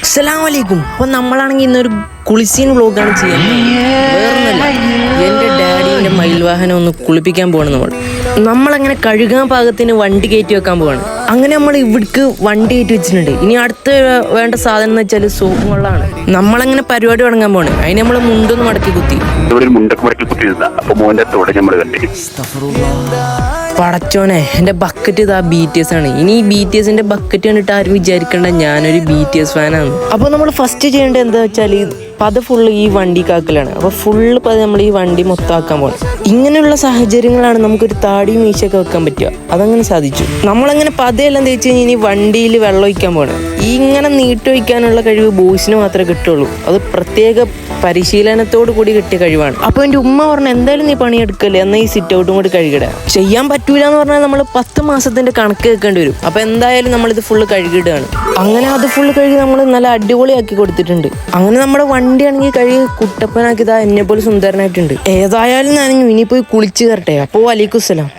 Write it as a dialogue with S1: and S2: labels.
S1: അസ്സലാമലൈക്കും. അപ്പോൾ നമ്മളാണെങ്കിൽ ഇന്നൊരു കുളിസീൻ വ്ളോഗാണ് ചെയ്യുന്നത്. വേറൊന്നുമല്ല, എൻ്റെ ഡാഡീൻ്റെ മയിൽവാഹനം ഒന്ന് കുളിപ്പിക്കാൻ പോകണം. നമ്മളങ്ങനെ കഴുകാൻ പാകത്തിന് വണ്ടി കയറ്റി വെക്കാൻ പോവാണ്. അങ്ങനെ നമ്മൾ ഇവിടേക്ക് വണ്ടി കയറ്റി വെച്ചിട്ടുണ്ട്. ഇനി അടുത്ത് വേണ്ട സാധനം എന്ന് വെച്ചാൽ സോപ്പും വെള്ളമാണ്. നമ്മളങ്ങനെ പരിപാടി തുടങ്ങാൻ പോവാണ്. അതിന് നമ്മൾ മുണ്ടൊന്ന് മടക്കി കുത്തി. പടച്ചോനെ, എൻ്റെ ബക്കറ്റ് ഇതാ BTS ആണ്. ഇനി ഈ BTSന്റെ ബക്കറ്റ് കണ്ടിട്ട് ആരും വിചാരിക്കേണ്ട ഞാനൊരു BTS ഫാനാണ്. അപ്പോൾ നമ്മൾ ഫസ്റ്റ് ചെയ്യേണ്ടത് എന്താ വെച്ചാൽ പത ഫുള്ള് ഈ വണ്ടിക്കാക്കലാണ്. അപ്പോൾ ഫുള്ള് പത നമ്മൾ ഈ വണ്ടി മൊത്തമാക്കാൻ പോകണം. ഇങ്ങനെയുള്ള സാഹചര്യങ്ങളാണ് നമുക്കൊരു താടിയും മീശയൊക്കെ വെക്കാൻ പറ്റുക. അതങ്ങനെ സാധിച്ചു. നമ്മളങ്ങനെ പതയെല്ലാം തേച്ച് കഴിഞ്ഞ് ഇനി വണ്ടിയിൽ വെള്ളം ഒഴിക്കാൻ പോകണം. ഈ ഇങ്ങനെ നീട്ടൊഴിക്കാനുള്ള കഴിവ് ബോയ്സിന് മാത്രമേ കിട്ടുള്ളൂ. അത് പ്രത്യേക പരിശീലനത്തോടു കൂടി കിട്ടിയ കഴിവാണ്. അപ്പോൾ എൻ്റെ ഉമ്മ പറഞ്ഞു, എന്തായാലും നീ പണിയെടുക്കല്ലേ, എന്നാൽ ഈ സിറ്റ് ഔട്ടും കൂടി കഴുകിടുക. ചെയ്യാൻ പറ്റൂല എന്ന് പറഞ്ഞാൽ നമ്മൾ 10 മാസത്തിൻ്റെ കണക്ക് വെക്കേണ്ടി വരും. അപ്പോൾ എന്തായാലും നമ്മളിത് ഫുള്ള് കഴുകിടുകയാണ്. അങ്ങനെ അത് ഫുള്ള് കഴുകി നമ്മൾ നല്ല അടിപൊളിയാക്കി കൊടുത്തിട്ടുണ്ട്. അങ്ങനെ നമ്മുടെ വണ്ടിയാണെങ്കിൽ കഴുകി കുട്ടപ്പനാക്കിയതാ എന്നെ പോലെ സുന്ദരനായിട്ടുണ്ട്. ഏതായാലും ഞാൻ ഇനി പോയി കുളിച്ച് കയറട്ടെ. അപ്പോൾ വലൈക്കും സലാം.